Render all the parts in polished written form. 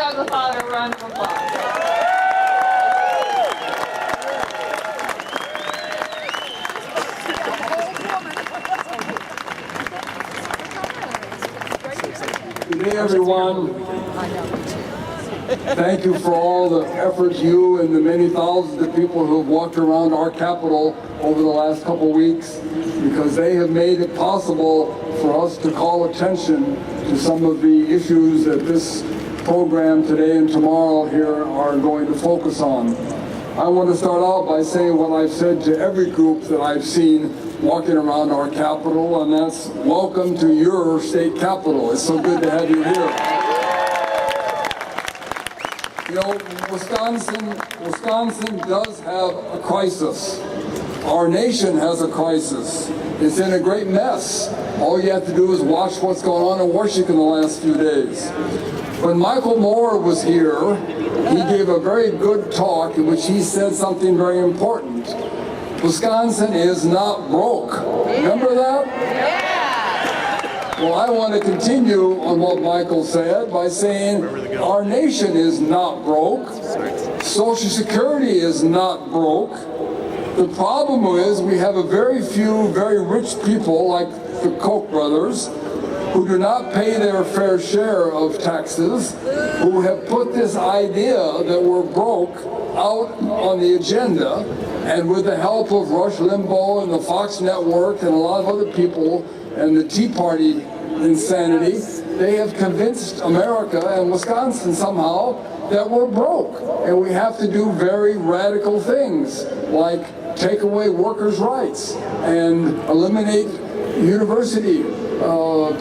Doug Lafollette a round of applause. Good day, everyone. Thank you for all the efforts you and the many thousands of people who have walked around our Capitol over the last couple weeks, because they have made it possible for us to call attention to some of the issues that this program today and tomorrow here are going to focus on. I want to start out by saying what I've said to every group that I've seen walking around our Capitol, and that's welcome to your state capitol. It's so good to have you here. You know, Wisconsin does have a crisis. Our nation has a crisis. It's in a great mess. All you have to do is watch what's going on in Washington the last few days. When Michael Moore was here, he gave a very good talk in which he said something very important. Wisconsin is not broke. Remember that? Well, I want to continue on what Michael said by saying our nation is not broke. Social Security is not broke. The problem is we have a very few very rich people like the Koch brothers who do not pay their fair share of taxes, who have put this idea that we're broke out on the agenda, and with the help of Rush Limbaugh and the Fox Network and a lot of other people and the Tea Party insanity, they have convinced America and Wisconsin somehow that we're broke, and we have to do very radical things like take away workers' rights and eliminate university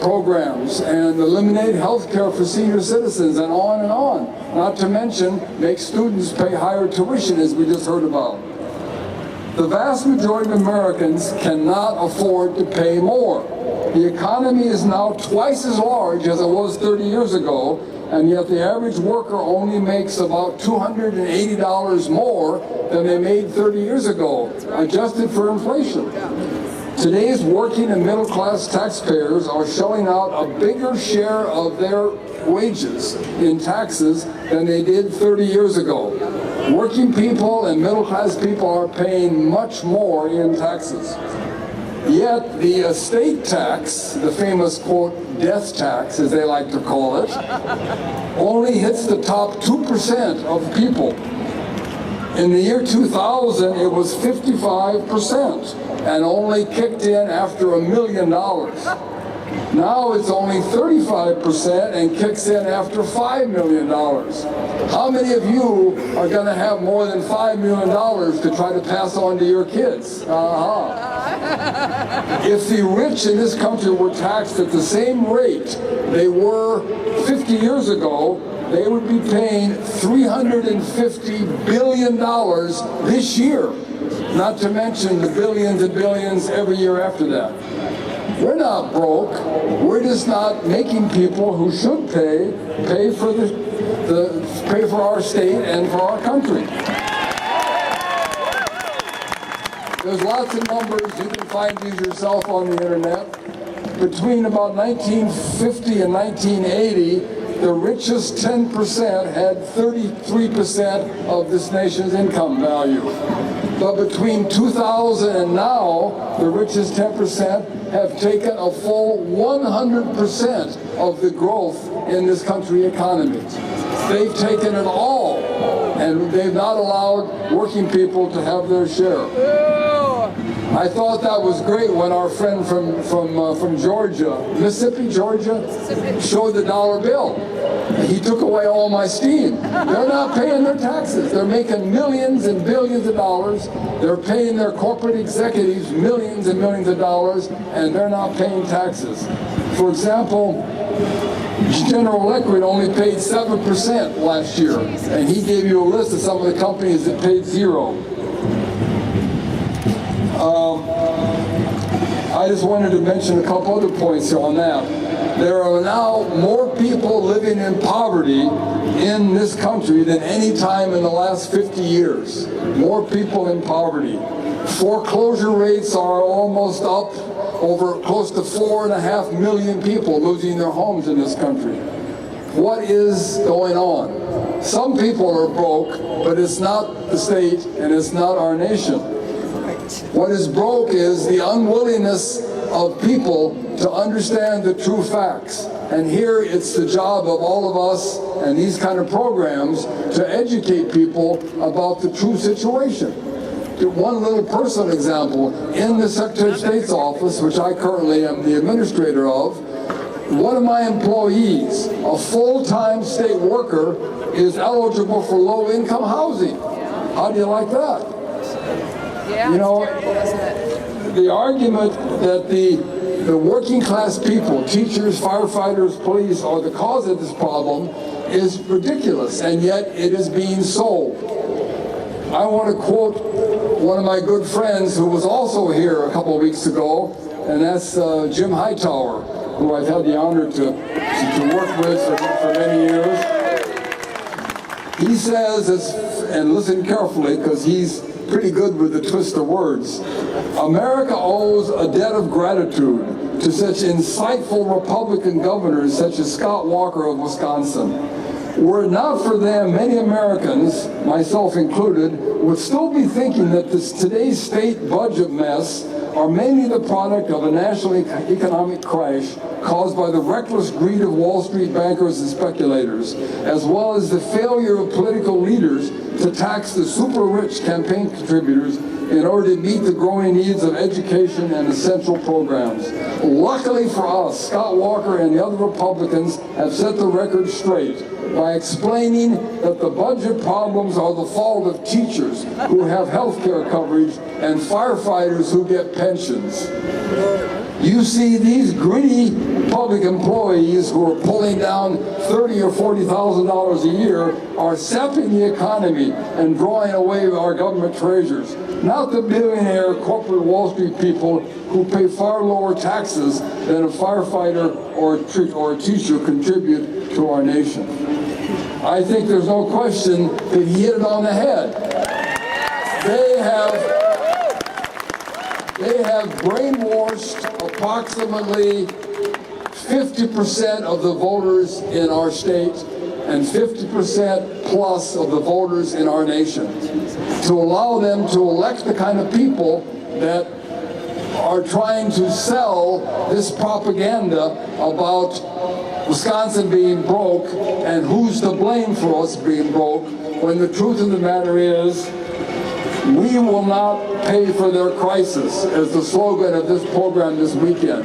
programs and eliminate health care for senior citizens and on and on. Not to mention make students pay higher tuition, as we just heard about. The vast majority of Americans cannot afford to pay more. The economy is now twice as large as it was 30 years ago, and yet the average worker only makes about $280 more than they made 30 years ago, adjusted for inflation. Today's working and middle-class taxpayers are shelling out a bigger share of their wages in taxes than they did 30 years ago. Working people and middle-class people are paying much more in taxes. Yet the estate tax, the famous, quote, death tax, as they like to call it, only hits the top 2% of people. In the year 2000, it was 55% and only kicked in after $1 million. Now it's only 35% and kicks in after $5 million. How many of you are going to have more than $5 million to try to pass on to your kids? If the rich in this country were taxed at the same rate they were 50 years ago, they would be paying $350 billion this year, not to mention the billions and billions every year after that. We're not broke. We're just not making people who should pay for pay for our state and for our country. There's lots of numbers. You can find these yourself on the internet. Between about 1950 and 1980, the richest 10% had 33% of this nation's income value. But between 2000 and now, the richest 10% have taken a full 100% of the growth in this country economy. They've taken it all, and they've not allowed working people to have their share. I thought that was great when our friend from Georgia, Georgia, showed the dollar bill. He took away all my steam. They're not paying their taxes. They're making millions and billions of dollars. They're paying their corporate executives millions and millions of dollars, and they're not paying taxes. For example, General Electric only paid 7% last year, and he gave you a list of some of the companies that paid zero. I just wanted to mention a couple other points on that. There are now more people living in poverty in this country than any time in the last 50 years. More people in poverty. Foreclosure rates are almost up over close to 4.5 million people losing their homes in this country. what is going on. Some people are broke, but it's not the state and it's not our nation. What is broke is the unwillingness of people to understand the true facts. And here it's the job of all of us and these kind of programs to educate people about the true situation. One little personal example, in the Secretary of State's office, which I currently am the administrator of, one of my employees, a full-time state worker, is eligible for low-income housing. How do you like that? Yeah, You know, it's terrible, isn't it? the argument that the working class people, teachers, firefighters, police, are the cause of this problem is ridiculous, and yet it is being sold. I want to quote one of my good friends who was also here a couple of weeks ago, and that's Jim Hightower, who I've had the honor to work with for many years. He says, and listen carefully because he's pretty good with the twist of words, America owes a debt of gratitude to such insightful Republican governors such as Scott Walker of Wisconsin. Were it not for them, many Americans, myself included, would still be thinking that today's state budget mess are mainly the product of a national economic crash caused by the reckless greed of Wall Street bankers and speculators, as well as the failure of political leaders to tax the super-rich campaign contributors in order to meet the growing needs of education and essential programs. Luckily for us, Scott Walker and the other Republicans have set the record straight by explaining that the budget problems are the fault of teachers who have health care coverage and firefighters who get pensions. You see, these greedy public employees who are pulling down $30,000 or $40,000 a year are sapping the economy and drawing away our government treasures, not the billionaire corporate Wall Street people who pay far lower taxes than a firefighter or a teacher contribute to our nation. I think there's no question that he hit it on the head. They have brainwashed approximately 50% of the voters in our state and 50% plus of the voters in our nation to allow them to elect the kind of people that are trying to sell this propaganda about Wisconsin being broke and who's to blame for us being broke, when the truth of the matter is we will not pay for their crisis, as the slogan of this program this weekend.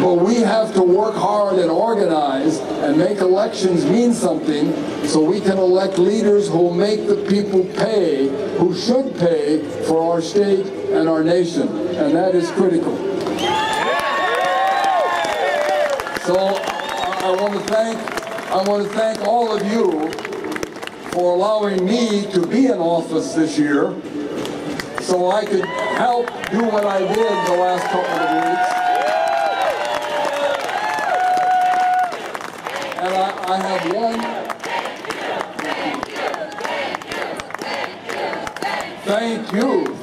But we have to work hard and organize and make elections mean something so we can elect leaders who will make the people pay, who should pay for our state and our nation. And that is critical. So I want to thank all of you for allowing me to be in office this year so I could help do what I did the last couple of weeks. And I have one. Thank you.